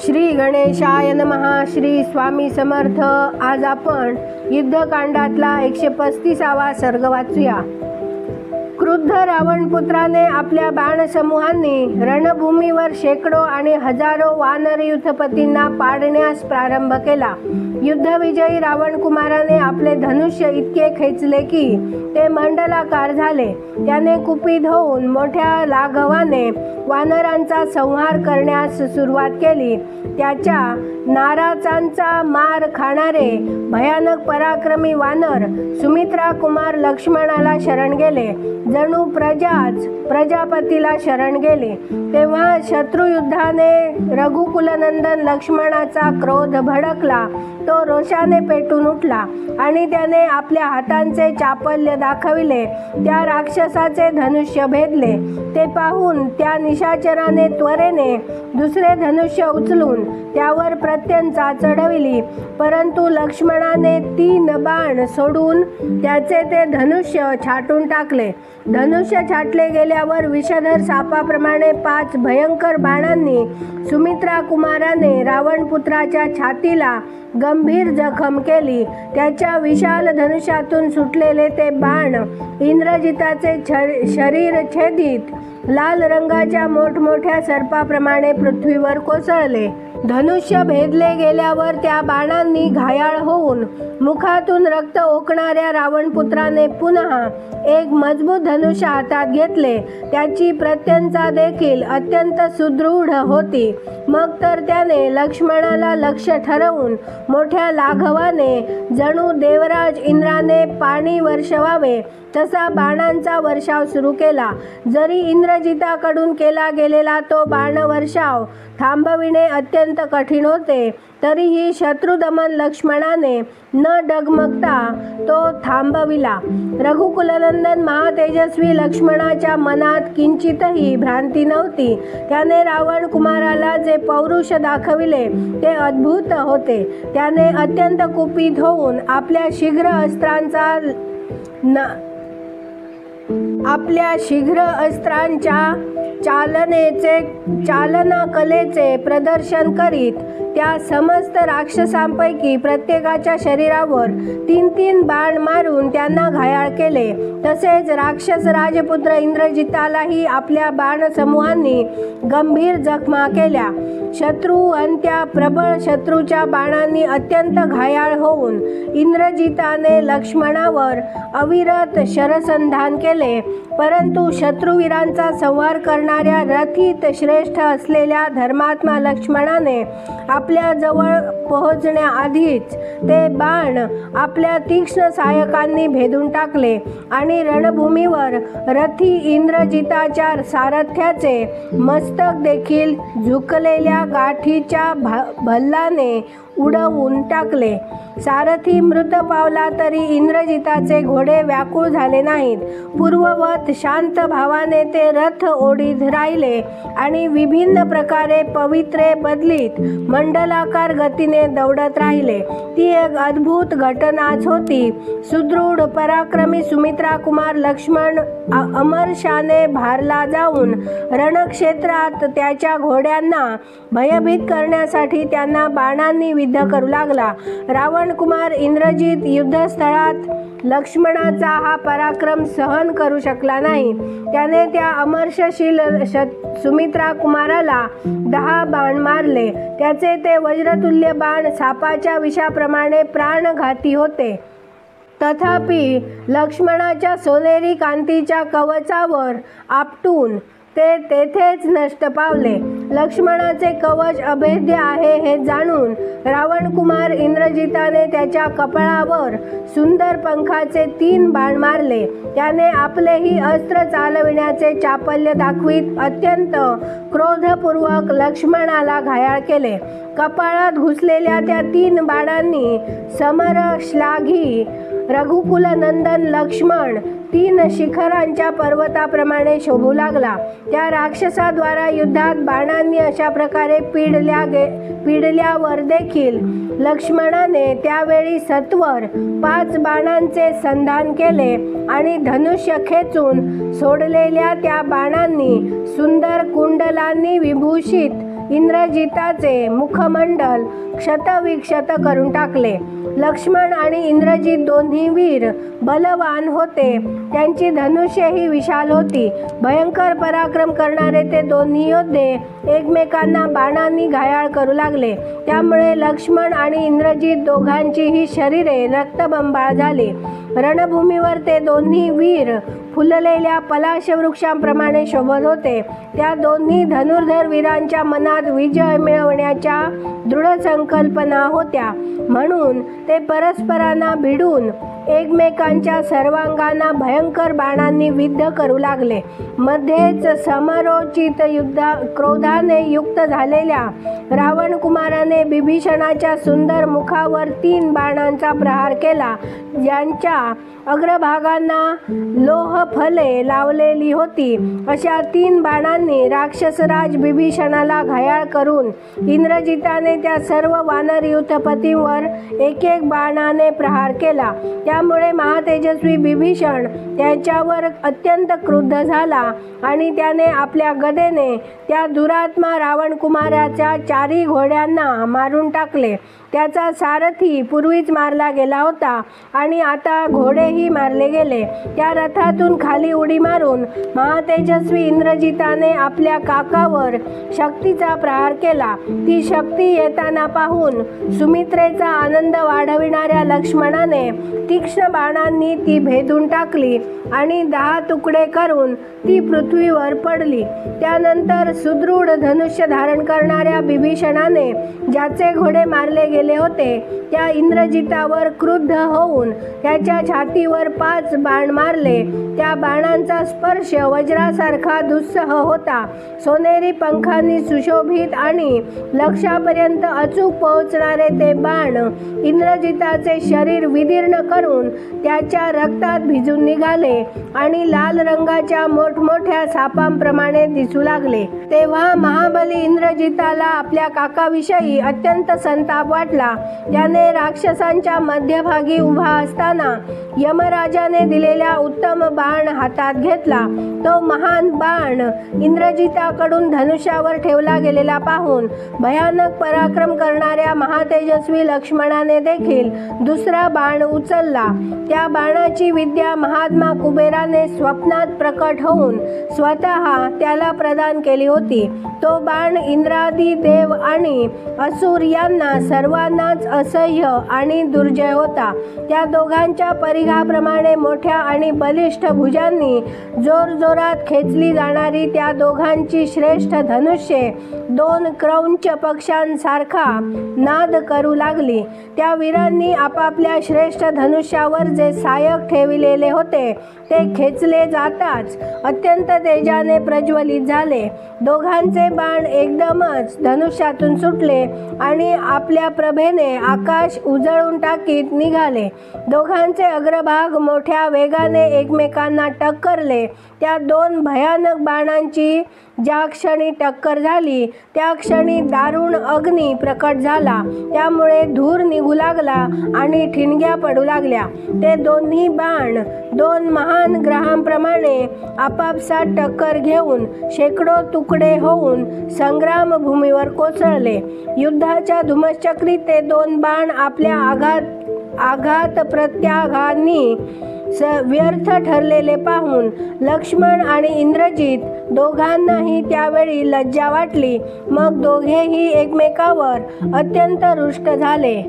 श्री गणेशाय नमः. श्री स्वामी समर्थ. आज आपण युद्धकांडातला 135वा सर्ग वाचूया. क्रुद्ध रावणपुत्राने आपल्या बाणसमूहांनी रणभूमीवर शेकडो आणि हजारो वानर युद्धपतींना पाडण्यास प्रारंभ केला. युद्धविजयी रावणकुमाराने आपले धनुष्य इतके खेचले की ते मंडलाकार झाले. त्याने कुपित होऊन मोठ्या लाघवाने वानरांचा संहार करण्यास सुरुवात केली. त्याच्या नाराचांचा मार खाणारे भयानक पराक्रमी वानर सुमित्रा कुमार लक्ष्मणाला शरण गेले. जणू प्रजापतीला शरण गेले. तेव्हा शत्रुयुद्धाने रघुकुलनंदन लक्ष्मणाचा क्रोध भडकला. तो रोषाने पेटून उठला आणि त्याने आपल्या हातांचे चापल्य दाखविले. त्या राक्षसाचे धनुष्य भेदले. ते पाहून त्या निशाचराने त्वरेने दुसरे धनुष्य उचलून त्यावर प्रत्यंचा चढविली. परंतु लक्ष्मणाने 3 बाण सोडून त्याचे ते धनुष्य छाटून टाकले. धनुष्य छाटले गेल्यावर विषधर सापाप्रमाणे 5 भयंकर बाणांनी सुमित्रा कुमाराने रावणपुत्राच्या छातीला गंभीर जखम केली. त्याच्या विशाल धनुष्यातून सुटलेले ते बाण इंद्रजिताचे शरीर छेदित लाल रंगाच्या मोठमोठ्या सर्पाप्रमाणे पृथ्वीवर कोसळले. धनुष्य भेदले गेल्यावर त्या बाणांनी घायाळ होऊन मुखातून रक्त ओकणाऱ्या रावणपुत्राने पुन्हा एक मजबूत धनुष्य हातात घेतले. त्याची प्रत्यंचा देखील अत्यंत सुदृढ होती. मग तर त्याने लक्ष्मणाला लक्ष्य ठरवून मोठ्या लाघवाने जणू देवराज इंद्राने पाणी वर्षवावे तसा बाणांचा वर्षाव सुरू केला. जरी इंद्रजिताकडून केला गेलेला तो बाणवर्षाव थांबविणे अत्यंत कठीण होते, तरीही शत्रुदमन लक्ष्मणाने न डगमगता तो थांबविला. रघुकुलनंदन महातेजस्वी लक्ष्मणाच्या मनात किंचितही भ्रांती नव्हती. त्याने रावण कुमाराला जे पौरुष दाखविले ते अद्भुत होते. त्याने अत्यंत कुपित होऊन आपल्या शीघ्र अस्त्रांच्या चालनाकलेचे प्रदर्शन करीत त्या समस्त राक्षसांपैकी प्रत्येकाच्या शरीरावर 3 बाण मारून त्यांना घायाळ केले. तसेच राक्षस राजपुत्र इंद्रजितालाही आपल्या बाणसमूहांनी गंभीर जखमा केल्या. शत्रू आणि त्या प्रबळ शत्रूच्या बाणांनी अत्यंत घायाळ होऊन इंद्रजिताने लक्ष्मणावर अविरत शरसंधान केले. परंतु शत्रुवीरांचा संहार करणाऱ्या रथित श्रेष्ठ असलेल्या धर्मात्मा लक्ष्मणाने आपल्या जवळ पोहोचण्याआधीच ते बाण आपल्या तीक्ष्ण सहायकांनी भेदून टाकले आणि रणभूमीवर रथी इंद्रजिताच्या सारथ्याचे मस्तक देखील झुकलेल्या गाठीच्या भल्लाने उडवून टाकले. सारथी मृत पावला तरी इंद्रजिताचे घोडे व्याकुळ झाले नाहीत. पूर्ववत शांत भावाने ते रथ ओढीत राहिले आणि विभिन्न प्रकारे पवित्रे बदलीत मंडलाकार गतीने दौडत राहिले. ती एक अद्भुत घटनाच होती. सुदृढ पराक्रमी सुमित्रा कुमार लक्ष्मण अमरशाने भारला जाऊन रणक्षेत्रात त्याच्या घोड्यांना भयभीत करण्यासाठी त्यांना बाणांनी युद्ध करू लागला. रावण कुमार इंद्रजित युद्धस्थळात लक्ष्मणाचा हा पराक्रम सहन करू शकला नाही. त्याने त्या अमर्षशील सुमित्रा कुमाराला 10 बाण मारले. त्याचे ते वज्रतुल्य बाण सापाच्या विषाप्रमाणे प्राणघाती होते. तथापि लक्ष्मणाच्या सोनेरी कांतीच्या कवचावर आपटून ते तेथेच नष्ट पावले. लक्ष्मणाचे कवच अभेद्य आहे हे जाणून रावण कुमार इंद्रजिताने त्याच्या कपाळावर सुंदर पंखाचे 3 बाण मारले. त्याने आपलेही अस्त्र चालविण्याचे चापल्य दाखवीत अत्यंत क्रोधपूर्वक लक्ष्मणाला घायाळ केले. कपाळात घुसलेल्या त्या 3 बाणांनी समरश्लाघी रघुकुलनंदन लक्ष्मण 3 शिखरांच्या पर्वताप्रमाणे शोभू लागला. त्या राक्षसाद्वारा युद्धात बाणांनी अशा प्रकारे पिडल्यावर देखील लक्ष्मणाने त्यावेळी सत्वर 5 बाणांचे संधान केले आणि धनुष्य खेचून सोडलेल्या त्या बाणांनी सुंदर कुंडलांनी विभूषित इंद्रजिताचे मुखमंडल क्षतविक्षत करून टाकले. लक्ष्मण आणि इंद्रजित दोन्ही वीर बलवान होते. त्यांची धनुष्यही विशाल होती. भयंकर पराक्रम करणारे ते दोन्ही योद्धे एकमेकांना बाणांनी घायाळ करू लागले. त्यामुळे लक्ष्मण आणि इंद्रजित दोघांचीही शरीरे रक्तबंबाळ झाली. रणभूमीवर ते दोन्ही वीर फुललेल्या पलाश वृक्षांप्रमाणे शोभत होते. त्या दोन्ही धनुर्धर वीरांच्या मनात विजय मिळवण्याच्या दृढ संकल्पना होत्या. म्हणून ते परस्परांना भिडून एकमेकांच्या सर्वांगांना भयंकर बाणांनी विद्ध करू लागले. मध्येच समरोचित क्रोधाने युक्त झालेल्या रावण कुमाराने बिभीषणाच्या सुंदर मुखावर 3 बाणांचा प्रहार केला. ज्यांच्या अग्रभागांना लोहफले लावलेली होती. अशा 3 बाणांनी राक्षसराज बिभीषणाला घायाळ करून इंद्रजिताने त्या सर्व वानर युथपतींवर एक बाणाने प्रहार केला. त्यामुळे महातेजस्वी बिभीषण त्याच्यावर अत्यंत क्रुद्ध झाला आणि त्याने आपल्या गदेने त्या दुरात्मा रावण कुमाराच्या 4 घोड्यांना मारून टाकले. त्याचा सारथी पूर्वीच मारला गेला होता आणि आता घोडेही मारले गेले. त्या रथातून खाली उडी मारून महातेजस्वी इंद्रजिताने आपल्या काकावर शक्तीचा प्रहार केला. ती शक्ती येताना पाहून सुमित्रेचा आनंद वाढविणाऱ्या लक्ष्मणाने तीक्ष्ण बाणांनी ती भेदून टाकली आणि 10 तुकडे करून ती पृथ्वीवर पडली. त्यानंतर सुदृढ धनुष्य धारण करणाऱ्या बिभीषणाने ज्याचे घोडे मारले गेले होते त्या इंद्रजितावर क्रुद्ध होऊन त्याच्या छातीवर 5 बाण मारले. त्या बाणांचा स्पर्श वज्रासारखा दुस्सह होता. सोनेरी पंखांनी सुशोभित आणि लक्ष्यापर्यंत अचूक पोहोचणारे ते बाण इंद्रजिताचे शरीर विदीर्ण करून त्याच्या रक्तात भिजून निघाले आणि लाल रंगाच्या मोठमोठ्या सापांप्रमाणे दिसू लागले. तेव्हा महाबली इंद्रजिताला आपल्या काकाविषयी अत्यंत संताप वाटला. त्याने राक्षसांच्या मध्यभागी उभा असताना यमराजाने दिलेल्या उत्तम बाण हातात घेतला. तो महान बाण इंद्रजिताकडून धनुष्यावर ठेवला गेलेला पाहून भयानक पराक्रम करणाऱ्या महातेजस्वी लक्ष्मणाने देखील दुसरा बाण उचलला. त्या बाणाची विद्या महात्मा कुबेराने स्वप्नात प्रकट होऊन स्वतः त्याला प्रदान केली होती. तो बाण इंद्रादी देव आणि असुर यांना सर्वांनाच असह्य आणि दुर्जय होता. त्या दोघांच्या परिघाप्रमाणे मोठ्या आणि बलिष्ठ भुजांनी जोरजोरात खेचली जाणारी त्या दोघांची श्रेष्ठ धनुष्ये 2 क्रौंच पक्ष्यांसारखा नाद करू लागली. त्या वीरांनी आपापल्या श्रेष्ठ धनुष्यावर जे सायक ठेविलेले होते ते खेचले जाताच अत्यंत तेजाने प्रज्वलित झाले. दोघांचे बाण एकदमच धनुष्यातून सुटले आणि आपल्या प्रभेने आकाश उजळून टाकीत निघाले. दोघांचे अग्रभाग मोठ्या वेगाने एकमेकांना टक्करले. त्या 2 भयानक बाणांची ज्या क्षणी टक्कर झाली त्या क्षणी दारुण अग्नी प्रकट झाला. त्यामुळे धूर निघू लागला आणि ठिणग्या पडू लागल्या. ते दोन्ही बाण 2 महान ग्रहांप्रमाणे आपापसात टक्कर घेऊन शेकडो तुकडे होऊन संग्राम भूमीवर कोसळले. युद्धाच्या धुमश्चक्रीत ते 2 बाण आपल्या आघात प्रत्याघातांनी व्यर्थ ठरलेले पाहून लक्ष्मण आणि इंद्रजित दोघांनाही त्यावेळी लज्जा वाटली. मग दोघेही एकमेकावर अत्यंत रुष्ट झाले.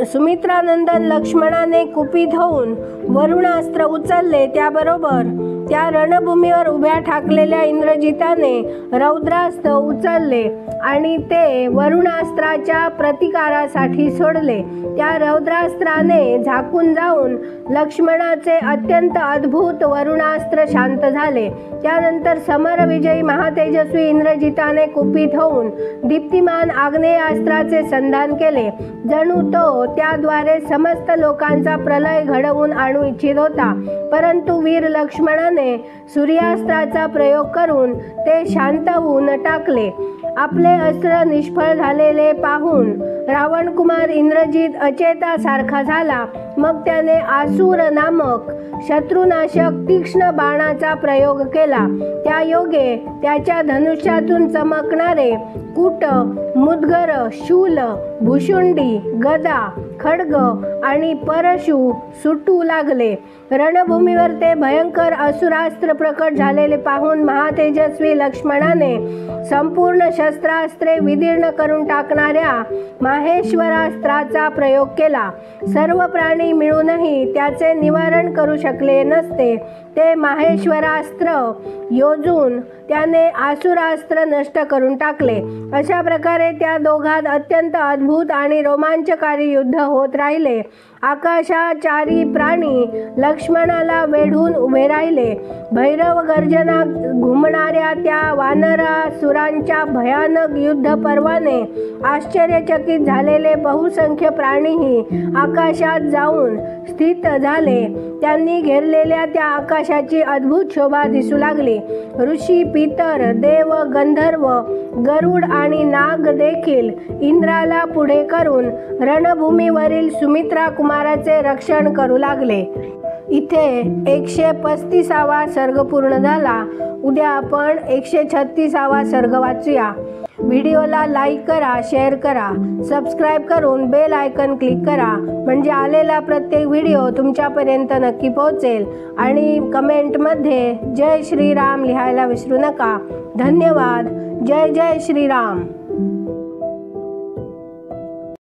सुमित्रानंदन लक्ष्मणाने कुपित होऊन वरुणास्त्र उचलले. त्याबरोबर त्या रणभूमीवर उभ्या ठाकलेल्या इंद्रजिताने रौद्रास्त्र उचलले आणि ते वरुणास्त्राच्या प्रतिकारासाठी सोडले. त्या रौद्रास्त्राने झाकून जाऊन लक्ष्मणाचे अत्यंत अद्भुत वरुणास्त्र शांत झाले. त्यानंतर समरविजयी महातेजस्वी इंद्रजिताने कुपित होऊन दीप्तिमान आग्नेयास्त्राचे संधान केले. जणू तो त्याद्वारे समस्त लोकांचा प्रलय घडवून आणू इच्छित होता. परंतु वीर लक्ष्मणाने लक्ष्मणाने सूर्यास्त्राचा प्रयोग करून ते शांतवून टाकले. आपले अस्त्र निष्फळ झालेले पाहून रावणकुमार इंद्रजित अचेतासारखा झाला. मग त्याने आसूर नामक शत्रुनाशक तीक्ष्ण बाणाचा प्रयोग केला. त्या योगे त्याच्या धनुष्यातून चमकणारे कूट, मुद्गर, शूल, भुशुंडी, गदा, खड्ग आणि परशु सुटू लागले. रणभूमीवर ते भयंकर असुरास्त्र प्रकट झालेले पाहून महातेजस्वी लक्ष्मणाने संपूर्ण शस्त्रास्त्रे विदीर्ण करून टाकणाऱ्या माहेश्वरास्त्राचा प्रयोग केला. सर्व प्राणी मिळूनही त्याचे निवारण करू शकले नसते. ते माहेश्वरास्त्र योजून त्याने आसुरास्त्र नष्ट करून टाकले. अशा प्रकारे त्या दोघात अत्यंत अद्भुत आणि रोमांचकारी युद्ध होत राहिले. आकाशाचारी प्राणी लक्ष्मणाला वेढून उभे राहिले. भैरव गर्जना घुमणाऱ्या त्या वानरासुरांच्या भयानक युद्ध पर्वाने आश्चर्यचकित झालेले बहुसंख्य प्राणीही आकाशात जाऊन स्थित झाले. त्यांनी घेरलेल्या त्या आकाशाची अद्भुत शोभा दिसू लागली. ऋषी, पितर, देव, गंधर्व, गरुड आणि नाग देखील इंद्राला पुढे करून रणभूमीवरील सुमित्रा कुमाराचे रक्षण करू लागले. इथे 135वा सर्ग पूर्ण झाला. उद्या आपण 136वा सर्ग वाचूया. व्हिडिओला लाईक करा, शेअर करा, सबस्क्राईब करून बेल आयकन क्लिक करा, म्हणजे आलेला प्रत्येक व्हिडिओ तुमच्यापर्यंत नक्की पोहोचेल. आणि कमेंटमध्ये जय श्रीराम लिहायला विसरू नका. धन्यवाद. जय जय श्रीराम.